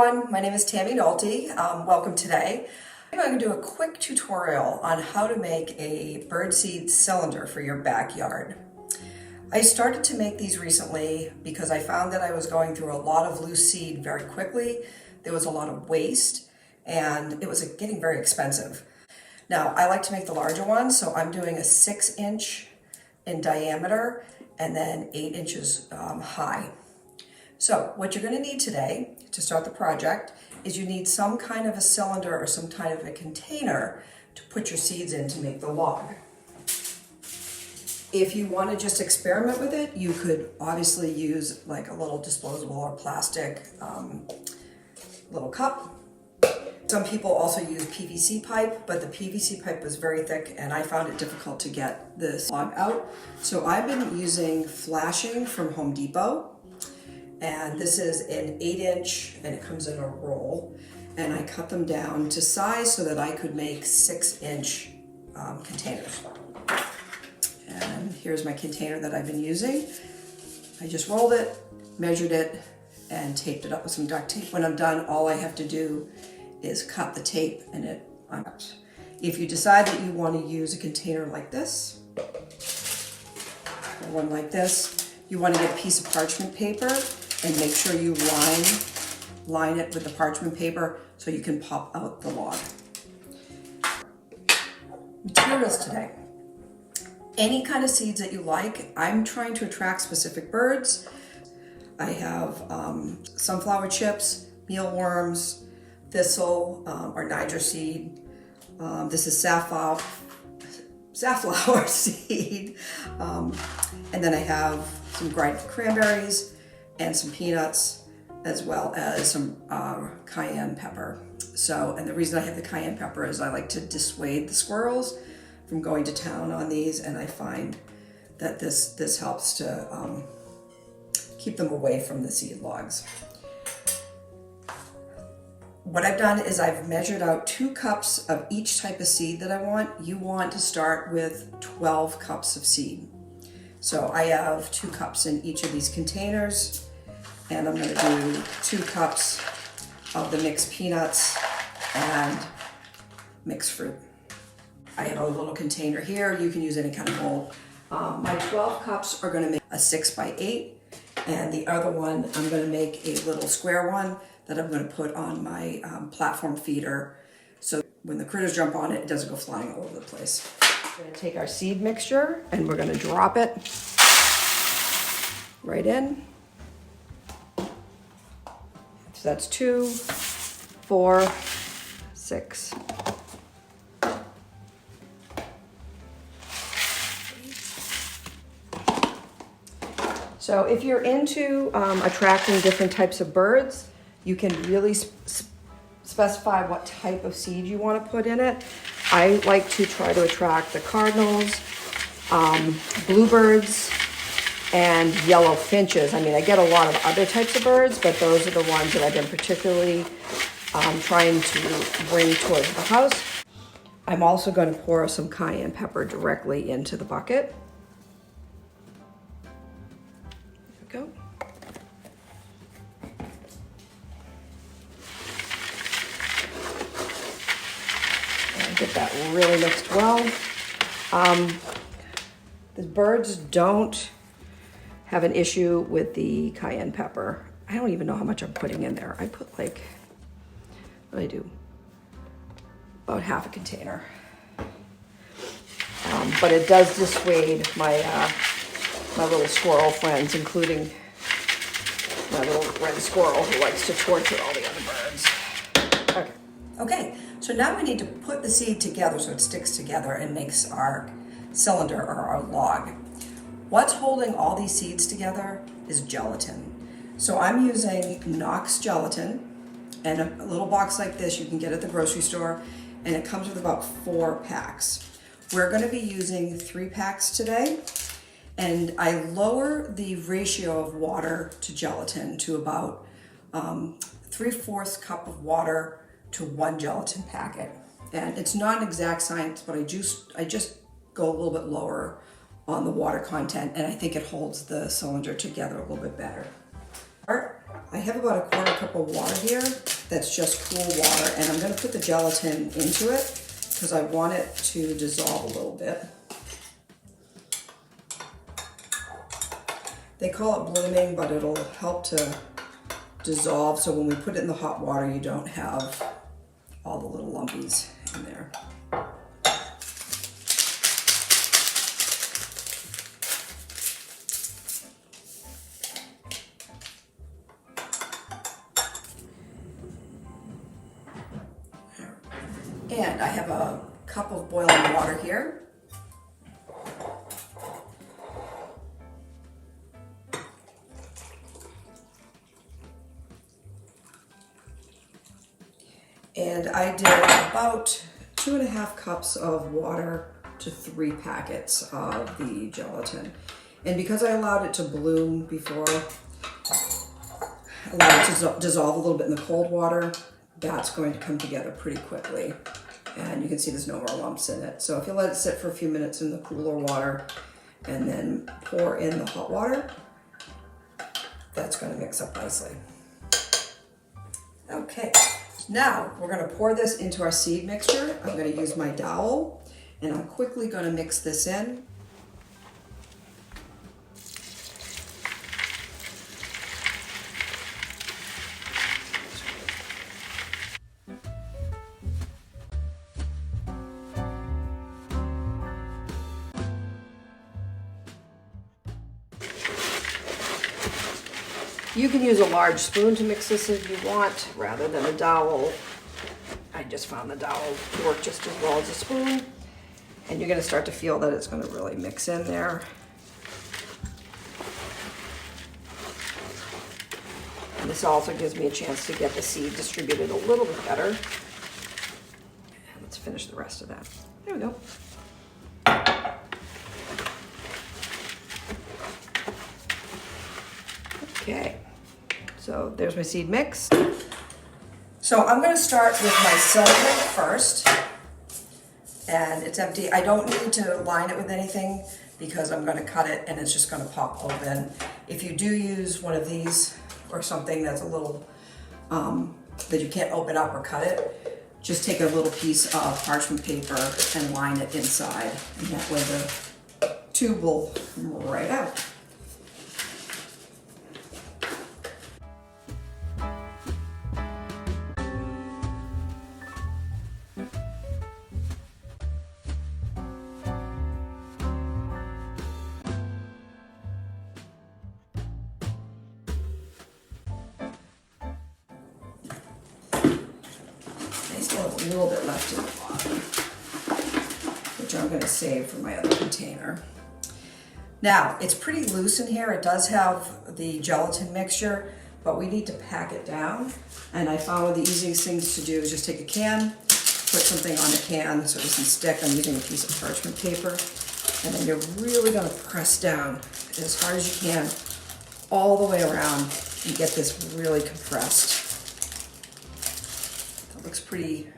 everyone, my name is Tammy Nolte. Welcome today. I'm going to do a quick tutorial on how to make a birdseed cylinder for your backyard. I started to make these recently because I found that I was going through a lot of loose seed very quickly. There was a lot of waste and it was getting very expensive. Now I like to make the larger ones, so I'm doing a 6-inch in diameter and then 8 inches high. So what you're going to need today to start the project is you need some kind of a cylinder or some kind of a container to put your seeds in to make the log. If you want to just experiment with it, you could obviously use like a little disposable or plastic little cup. Some people also use PVC pipe, but the PVC pipe was very thick and I found it difficult to get this log out. So I've been using flashing from Home Depot. And this is an 8-inch and it comes in a roll. And I cut them down to size so that I could make 6-inch containers. And here's my container that I've been using. I just rolled it, measured it, and taped it up with some duct tape. When I'm done, all I have to do is cut the tape and it unwraps. If you decide that you want to use a container like this, or one like this, you want to get a piece of parchment paper and make sure you line it with the parchment paper so you can pop out the log. Materials today. Any kind of seeds that you like. I'm trying to attract specific birds. I have sunflower chips, mealworms, thistle or Niger seed. This is safflower seed. And then I have some grinded cranberries and some peanuts, as well as some cayenne pepper. So, and the reason I have the cayenne pepper is I like to dissuade the squirrels from going to town on these, and I find that this helps to keep them away from the seed logs. What I've done is I've measured out 2 cups of each type of seed that I want. You want to start with 12 cups of seed. So I have 2 cups in each of these containers, and I'm going to do 2 cups of the mixed peanuts and mixed fruit. I have a little container here. You can use any kind of mold. My 12 cups are going to make a 6x8, and the other one I'm going to make a little square one that I'm going to put on my platform feeder, so when the critters jump on it, it doesn't go flying all over the place. We're going to take our seed mixture and we're going to drop it right in. So that's 2, 4, 6. So if you're into attracting different types of birds, you can really specify what type of seed you want to put in it. I like to try to attract the cardinals, bluebirds, and yellow finches. I mean, I get a lot of other types of birds, but those are the ones that I've been particularly trying to bring towards the house. I'm also going to pour some cayenne pepper directly into the bucket. There we go. Get that really mixed well. The birds don't have an issue with the cayenne pepper. I don't even know how much I'm putting in there. I put like, what do I do? About half a container. But it does dissuade my my little squirrel friends, including my little red squirrel who likes to torture all the other birds. Okay, so now we need to put the seed together so it sticks together and makes our cylinder or our log. What's holding all these seeds together is gelatin. So I'm using Knox gelatin, and a little box like this you can get at the grocery store, and it comes with about 4 packs. We're going to be using 3 packs today, and I lower the ratio of water to gelatin to about 3/4 cup of water to 1 gelatin packet. And it's not an exact science, but I just go a little bit lower on the water content, and I think it holds the cylinder together a little bit better. I have about a quarter cup of water here that's just cool water, and I'm going to put the gelatin into it because I want it to dissolve a little bit. They call it blooming, but it'll help to dissolve, so when we put it in the hot water, you don't have all the little lumpies in there. And I have a cup of boiling water here. And I did about 2.5 cups of water to 3 packets of the gelatin. And because I allowed it to bloom before, allowed it to dissolve a little bit in the cold water, that's going to come together pretty quickly. And you can see there's no more lumps in it. So if you let it sit for a few minutes in the cooler water and then pour in the hot water, that's going to mix up nicely. Okay, now we're going to pour this into our seed mixture. I'm going to use my dowel and I'm quickly going to mix this in. You can use a large spoon to mix this if you want, rather than a dowel. I just found the dowel to work just as well as a spoon. And you're gonna start to feel that it's gonna really mix in there. And this also gives me a chance to get the seed distributed a little bit better. And let's finish the rest of that. There we go. Okay, so there's my seed mix. So I'm going to start with my cylinder first, and it's empty. I don't need to line it with anything because I'm going to cut it and it's just going to pop open. If you do use one of these or something that's a little, that you can't open up or cut it, just take a little piece of parchment paper and line it inside, and that way the tube will come right out. A little bit left in the bottom, which I'm going to save for my other container. Now, it's pretty loose in here. It does have the gelatin mixture, but we need to pack it down. And I found one of the easiest things to do is just take a can, put something on the can so it doesn't stick. I'm using a piece of parchment paper. And then you're really going to press down as hard as you can all the way around and get this really compressed. It looks pretty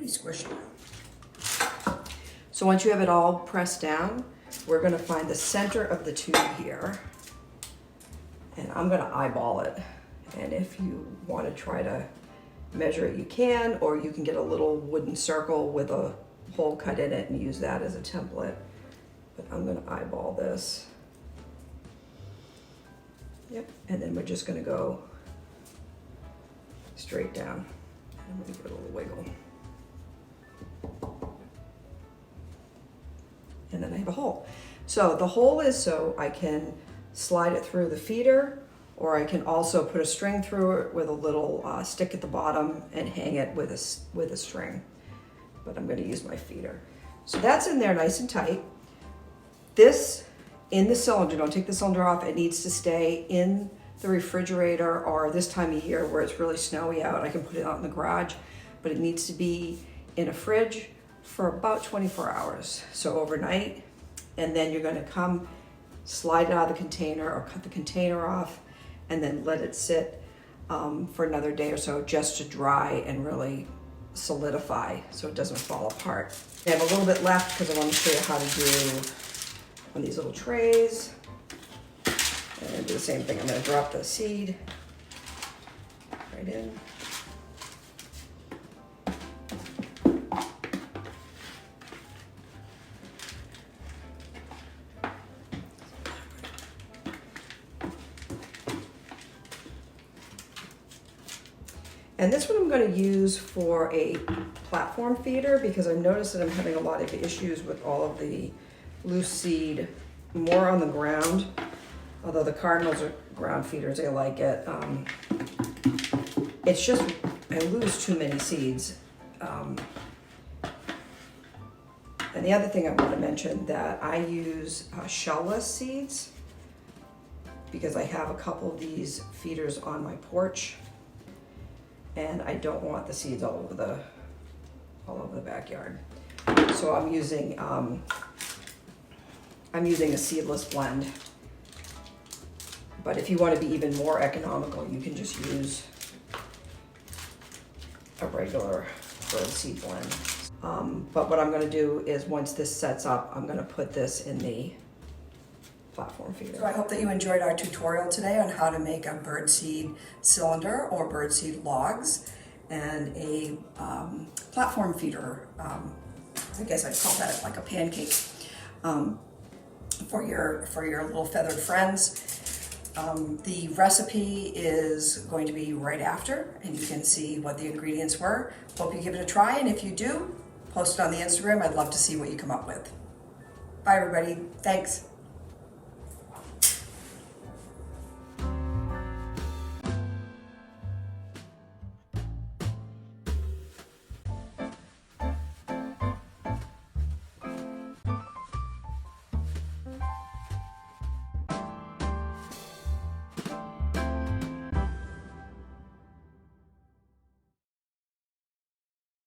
squishy. So once you have it all pressed down, we're going to find the center of the tube here, and I'm going to eyeball it. And if you want to try to measure it, you can, or you can get a little wooden circle with a hole cut in it and use that as a template. But I'm going to eyeball this. Yep, and then we're just going to go straight down. I'm going to give it a little wiggle. And then I have a hole. So the hole is so I can slide it through the feeder, or I can also put a string through it with a little stick at the bottom and hang it with a string. But I'm going to use my feeder. So that's in there nice and tight. This in the cylinder, don't take the cylinder off, it needs to stay in the refrigerator, or this time of year where it's really snowy out, I can put it out in the garage, but it needs to be in a fridge for about 24 hours, so overnight. And then you're going to come slide it out of the container or cut the container off and then let it sit for another day or so just to dry and really solidify so it doesn't fall apart. I have a little bit left because I want to show you how to do on these little trays. And do the same thing. I'm going to drop the seed right in. And this one I'm going to use for a platform feeder because I've noticed that I'm having a lot of issues with all of the loose seed, more on the ground. Although the cardinals are ground feeders, they like it. It's just, I lose too many seeds. And the other thing I want to mention that I use shellless seeds because I have a couple of these feeders on my porch. And I don't want the seeds all over the backyard. So I'm using a seedless blend. But if you want to be even more economical, you can just use a regular birdseed blend. But what I'm going to do is once this sets up, I'm going to put this in the platform feeder. So I hope that you enjoyed our tutorial today on how to make a birdseed cylinder or birdseed logs and a platform feeder. I guess I'd call that like a pancake for your little feathered friends. The recipe is going to be right after, and you can see what the ingredients were. Hope you give it a try, and if you do, post it on the Instagram. I'd love to see what you come up with. Bye everybody, thanks.